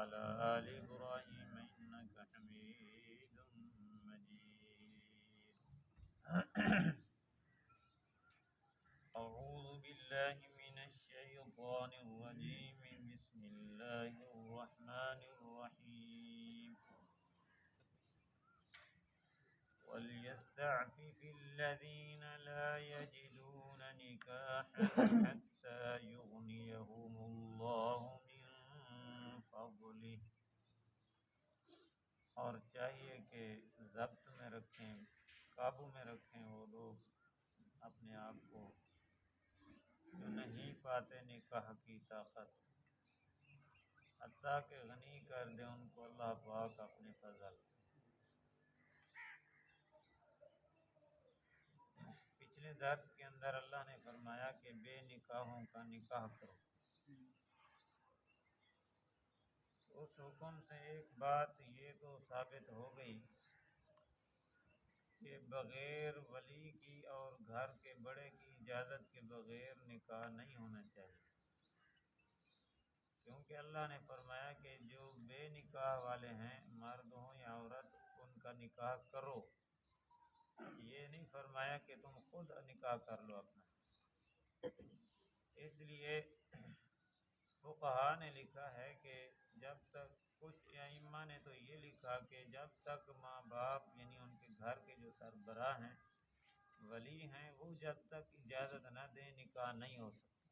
وعلى آل إبراهيم إنك حميد مجيد. أعوذ بالله من الشيطان الرجيم. بسم الله الرحمن الرحيم. وليستعفف الذين لا يجدون نكاحا حتى يغنيهم الله من فضله. اور چاہیے کہ ضبط میں رکھیں، قابو میں رکھیں وہ لوگ اپنے آپ کو جو نہیں پاتے نکاح کی طاقت، حتیٰ کہ غنی کر دیں ان کو اللہ پاک اپنے فضل سے۔ پچھلے درس کے اندر اللہ نے فرمایا کہ بے نکاحوں کا نکاح کرو۔ اس حکم سے ایک بات یہ تو ثابت ہو گئی کہ بغیر ولی کی اور گھر کے بڑے کی اجازت کے بغیر نکاح نہیں ہونا چاہیے، کیونکہ اللہ نے فرمایا کہ جو بے نکاح والے ہیں مرد ہوں یا عورت ان کا نکاح کرو، یہ نہیں فرمایا کہ تم خود نکاح کر لو اپنا۔ اس لیے فقہا نے لکھا ہے کہ جب تک کچھ ائمہ نے تو یہ لکھا کہ جب تک ماں باپ یعنی ان کے گھر کے جو سربراہ ہیں ولی ہیں وہ جب تک اجازت نہ دیں نکاح نہیں ہو سکتا۔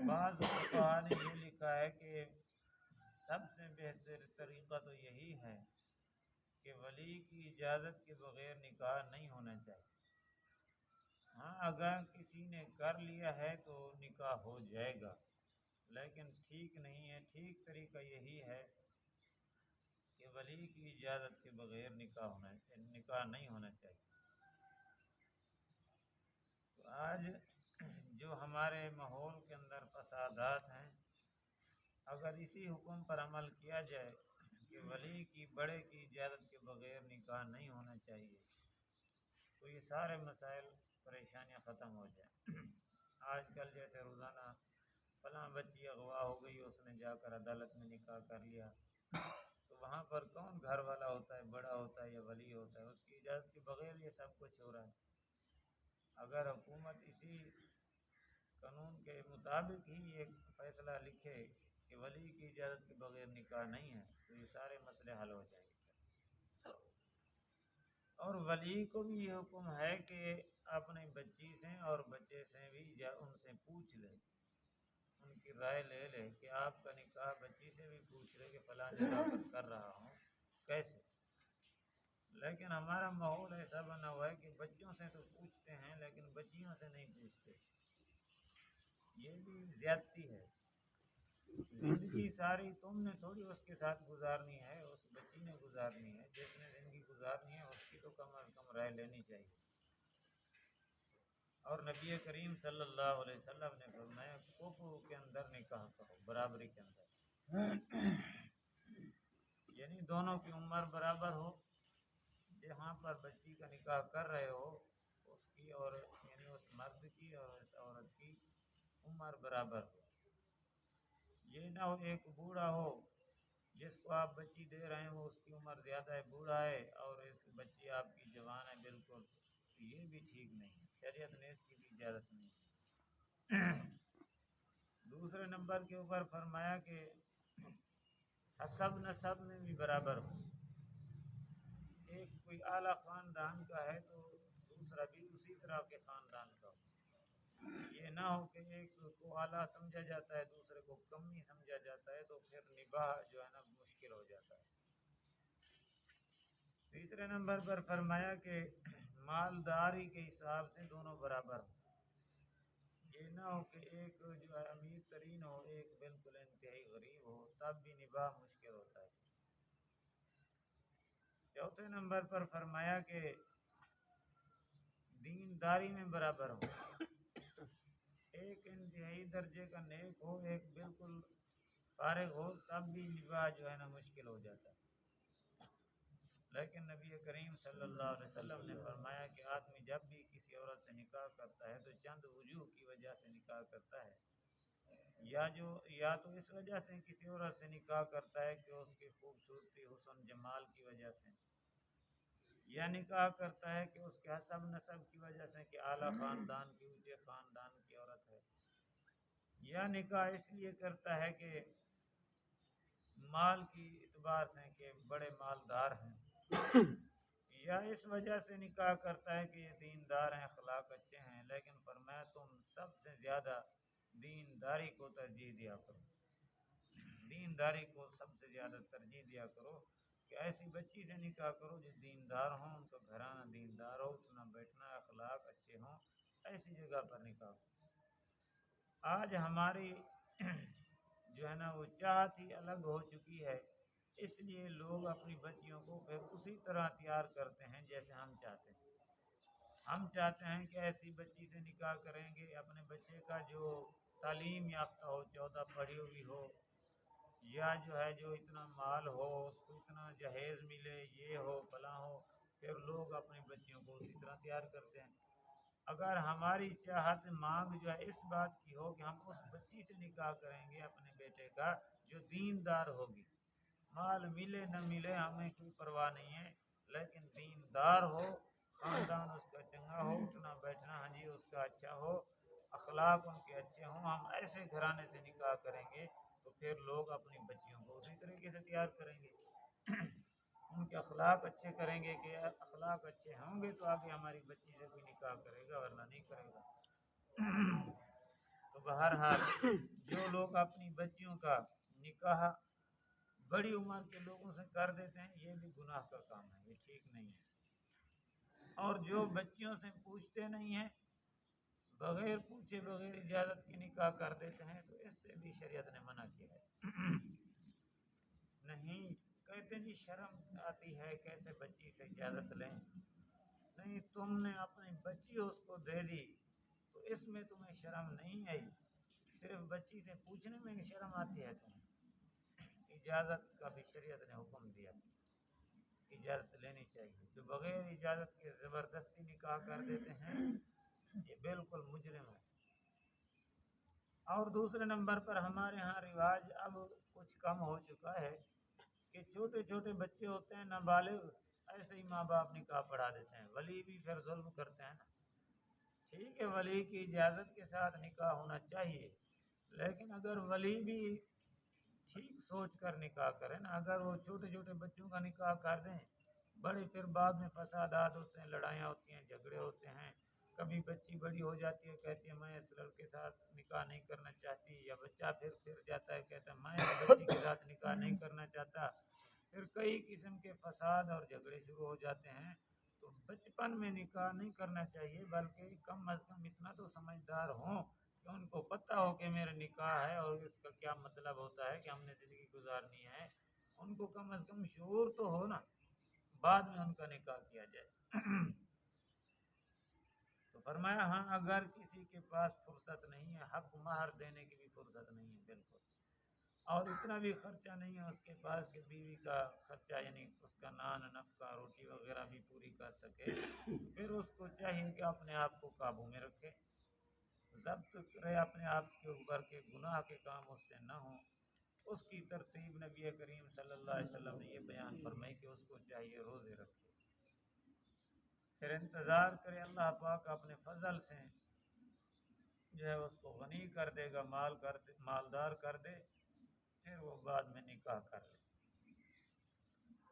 بعض فقہا نے یہ لکھا ہے کہ سب سے بہتر طریقہ تو یہی ہے کہ ولی کی اجازت کے بغیر نکاح نہیں ہونا چاہیے۔ ہاں اگر کسی نے کر لیا ہے تو نکاح ہو جائے گا، لیکن ٹھیک نہیں ہے۔ ٹھیک طریقہ یہی ہے کہ ولی کی اجازت کے بغیر نکاح نہیں ہونا چاہیے۔ تو آج جو ہمارے ماحول کے اندر فسادات ہیں، اگر اسی حکم پر عمل کیا جائے کہ ولی کی بڑے کی اجازت کے بغیر نکاح نہیں ہونا چاہیے تو یہ سارے مسائل پریشانیاں ختم ہو جائیں۔ آج کل جیسے روزانہ فلاں بچی اغوا ہو گئی، اس نے جا کر عدالت میں نکاح کر لیا، تو وہاں پر کون گھر والا ہوتا ہے، بڑا ہوتا ہے یا ولی ہوتا ہے؟ اس کی اجازت کے بغیر یہ سب کچھ ہو رہا ہے۔ اگر حکومت اسی قانون کے مطابق ہی ایک فیصلہ لکھے کہ ولی کی اجازت کے بغیر نکاح نہیں ہے تو یہ سارے مسئلے حل ہو جائیں گے۔ اور ولی کو بھی یہ حکم ہے کہ اپنے بچی سے اور بچے سے بھی ان سے پوچھ لے، ان کی رائے لے لے کہ آپ کا نکاح بچی سے بھی پوچھ لے کہ فلاں جگہ پر کر رہا ہوں کیسے۔ لیکن ہمارا ماحول ایسا بنا ہوا ہے کہ بچوں سے تو پوچھتے ہیں لیکن بچیوں سے نہیں پوچھتے۔ یہ بھی زیادتی ہے۔ زندگی ساری تم نے تھوڑی اس کے ساتھ گزارنی ہے، اس بچی نے گزارنی ہے۔ جس نے زندگی گزارنی ہے اس کی تو کم از کم رائے لینی چاہیے۔ اور نبی کریم صلی اللہ علیہ وسلم نے فرمایا کفو کے اندر نکاح کرو، برابری کے اندر، یعنی دونوں کی عمر برابر ہو۔ جہاں پر بچی کا نکاح کر رہے ہو اس کی اور یعنی اس مرد کی اور اس عورت کی عمر برابر ہو۔ یہ نہ ہو ایک بوڑھا ہو جس کو آپ بچی دے رہے ہیں وہ اس کی عمر زیادہ ہے، بوڑھا ہے، اور اس بچی آپ کی جوان ہے بالکل، یہ بھی ٹھیک نہیں ہے۔ شریعت نے اس کی بھی اجازت نہیں ہے۔ دوسرے نمبر کے اوپر فرمایا کہ حسب نسب میں بھی برابر ہو۔ ایک کوئی اعلیٰ خاندان کا ہے تو دوسرا بھی اسی طرح کے خاندان کا ہو۔ یہ نہ ہو کہ ایک کو اعلیٰ سمجھا جاتا ہے دوسرے کو کمی سمجھا جاتا ہے، تو پھر نباہ جو ہے نا مشکل ہو جاتا ہے۔ تیسرے نمبر پر فرمایا کہ مالداری کے حساب سے دونوں برابر ہوں۔ یہ نہ ہو کہ ایک جو ہے امیر ترین ہو، ایک بالکل انتہائی غریب ہو، تب بھی نباہ مشکل ہوتا ہے۔ چوتھے نمبر پر فرمایا کہ دینداری میں برابر ہو۔ ایک انتہائی درجے کا نیک ہو، ایک بالکل فارغ ہو، تب بھی نباہ جو ہے نا مشکل ہو جاتا ہے۔ لیکن نبی کریم صلی اللہ علیہ وسلم نے فرمایا کہ آدمی جب بھی کسی عورت سے نکاح کرتا ہے تو چند وجوہ کی وجہ سے نکاح کرتا ہے۔ یا تو اس وجہ سے کسی عورت سے نکاح کرتا ہے کہ اس کی خوبصورتی حسن جمال کی وجہ سے، یا نکاح کرتا ہے کہ اس کے حسب نسب کی وجہ سے کہ اعلیٰ خاندان کی اونچے خاندان کی عورت ہے، یا نکاح اس لیے کرتا ہے کہ مال کی اعتبار سے کہ بڑے مالدار ہیں، یا اس وجہ سے نکاح کرتا ہے کہ یہ دیندار ہیں، اخلاق اچھے ہیں، لیکن فرمایا تم سب سے زیادہ دینداری کو ترجیح دیا کرو، دینداری کو سب سے زیادہ ترجیح دیا کرو کہ ایسی بچی سے نکاح کرو جو دیندار ہوں، ان کا گھرانہ دیندار ہو، اٹھنا بیٹھنا اخلاق اچھے ہوں، ایسی جگہ پر نکاح کرو۔ آج ہماری جو ہے نا وہ چاہت ہی الگ ہو چکی ہے، اس لیے لوگ اپنی بچیوں کو پھر اسی طرح تیار کرتے ہیں جیسے ہم چاہتے ہیں۔ ہم چاہتے ہیں کہ ایسی بچی سے نکاح کریں گے اپنے بچے کا جو تعلیم یافتہ ہو، 14 پڑھی ہوئی ہو، یا جو ہے جو اتنا مال ہو، اس کو اتنا جہیز ملے، یہ ہو فلاں ہو، پھر لوگ اپنی بچیوں کو اسی طرح تیار کرتے ہیں۔ اگر ہماری چاہت مانگ جو ہے اس بات کی ہو کہ ہم اس بچی سے نکاح کریں گے اپنے بیٹے کا جو دیندار ہوگی، مال ملے نہ ملے ہمیں کوئی پرواہ نہیں ہے، لیکن دیندار ہو، خاندان اس کا چنگا ہو، اٹھنا بیٹھنا ہاں جی اس کا اچھا ہو، اخلاق ان کے اچھے ہوں، ہم ایسے گھرانے سے نکاح کریں گے تو پھر لوگ اپنی بچیوں کو اسی طریقے سے تیار کریں گے، ان کے اخلاق اچھے کریں گے کہ اخلاق اچھے ہوں گے تو آگے ہماری بچی سے کوئی نکاح کرے گا ورنہ نہیں کرے گا۔ تو بہرحال جو لوگ اپنی بچیوں کا نکاح بڑی عمر کے لوگوں سے کر دیتے ہیں یہ بھی گناہ کا کام ہے، یہ ٹھیک نہیں ہے، اور جو بچیوں سے پوچھتے نہیں ہیں، بغیر پوچھے بغیر اجازت کے نکاح کر دیتے ہیں، تو اس سے بھی شریعت نے منع کیا ہے۔ نہیں کہتے جی شرم آتی ہے کیسے بچی سے اجازت لیں، نہیں تم نے اپنی بچی اس کو دے دی تو اس میں تمہیں شرم نہیں آئی، صرف بچی سے پوچھنے میں شرم آتی ہے تمہیں، اجازت کا بھی شریعت نے حکم دیا، اجازت لینی چاہیے، جو بغیر اجازت کے زبردستی نکاح کر دیتے ہیں یہ بالکل مجرم ہے۔ اور دوسرے نمبر پر ہمارے ہاں رواج اب کچھ کم ہو چکا ہے کہ چھوٹے چھوٹے بچے ہوتے ہیں نابالغ، ایسے ہی ماں باپ نکاح پڑھا دیتے ہیں، ولی بھی پھر ظلم کرتے ہیں نا، ٹھیک ہے ولی کی اجازت کے ساتھ نکاح ہونا چاہیے، لیکن اگر ولی بھی ٹھیک سوچ کر نکاح کریں نا، اگر وہ چھوٹے چھوٹے بچوں کا نکاح کر دیں، بڑے پھر بعد میں فسادات ہوتے ہیں، لڑائیاں ہوتی ہیں، جھگڑے ہوتے ہیں، کبھی بچی بڑی ہو جاتی ہے کہتی ہے میں اس لڑکے کے ساتھ نکاح نہیں کرنا چاہتی، یا بچہ پھر جاتا ہے کہتا ہے میں اس بچی کے ساتھ نکاح نہیں کرنا چاہتا، پھر کئی قسم کے فساد اور جھگڑے شروع ہو جاتے ہیں۔ تو بچپن میں نکاح نہیں کرنا چاہیے، بلکہ کم از کم اتنا تو سمجھدار ہوں کہ ان کو پتہ ہو کہ میرا نکاح ہے اور اس کا کیا مطلب ہوتا ہے کہ ہم نے زندگی گزارنی ہے، ان کو کم از کم شعور تو ہو نا، بعد میں ان کا نکاح کیا جائے۔ تو فرمایا ہاں اگر کسی کے پاس فرصت نہیں ہے، حق مہر دینے کی بھی فرصت نہیں ہے بالکل، اور اتنا بھی خرچہ نہیں ہے اس کے پاس کہ بیوی کا خرچہ یعنی اس کا نان نفقہ روٹی وغیرہ بھی پوری کر سکے، پھر اس کو چاہیے کہ اپنے آپ کو قابو میں رکھے، ضبط کرے اپنے آپ کے اوپر کے گناہ کے کام اس سے نہ ہوں۔ اس کی ترتیب نبی کریم صلی اللہ علیہ وسلم نے یہ بیان فرمائی کہ اس کو چاہیے روزے رکھے، پھر انتظار کرے اللہ پاک اپنے فضل سے جو ہے اس کو غنی کر دے گا، مالدار کر دے، پھر وہ بعد میں نکاح کر لے،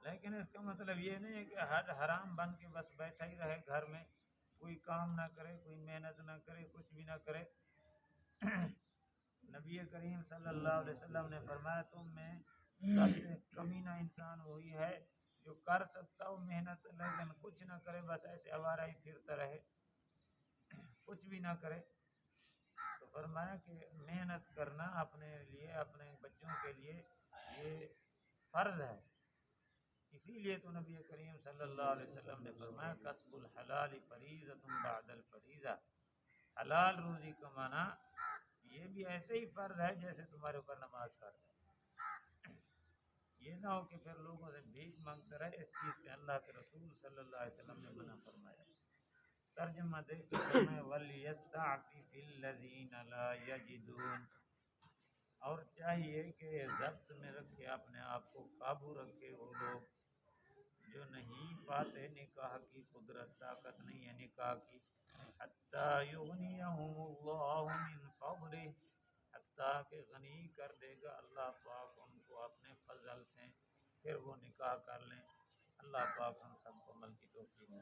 لیکن اس کا مطلب یہ نہیں ہے کہ حد حرام بن کے بس بیٹھا ہی رہے گھر میں، کوئی کام نہ کرے، کوئی محنت نہ کرے، کچھ بھی نہ کرے۔ نبی کریم صلی اللہ علیہ وسلم نے فرمایا تم میں سب سے کمینہ انسان وہی ہے جو کر سکتا ہو محنت لیکن کچھ نہ کرے، بس ایسے آوارہ ہی پھرتا رہے، کچھ بھی نہ کرے۔ تو فرمایا کہ محنت کرنا اپنے لیے اپنے بچوں کے لیے یہ فرض ہے، اسی لیے تو نبی کریم صلی اللہ علیہ وسلم نے فرمایا کسب الحلال فریضۃ بعد الفریضہ، حلال روزی کمانا یہ بھی ایسے ہی فرض ہے جیسے تمہارے اوپر نماز فرض ہے، یہ نہ ہو کہ پھر لوگوں سے بھیک مانگتا رہے، اس چیز سے اللہ کے رسول صلی اللہ علیہ وسلم نے منع فرمایا۔ ترجمہ دیکھ کے وَلْيَسْتَعْفِفِ الَّذِينَ لَا يَجِدُونَ، اور چاہیے کہ ضبط میں رکھے، اپنے آپ کو قابو رکھے وہ لوگ جو نہیں پاتے نکاح کی قدرت، طاقت نہیں ہے نکاح کی، حتیٰ یغنیہم اللہ من فضلہ، حتیٰ کہ غنی کر دے گا اللہ پاک ان کو اپنے فضل سے، پھر وہ نکاح کر لیں۔ اللہ پاک ہم سب کو عمل کی توفیق دے۔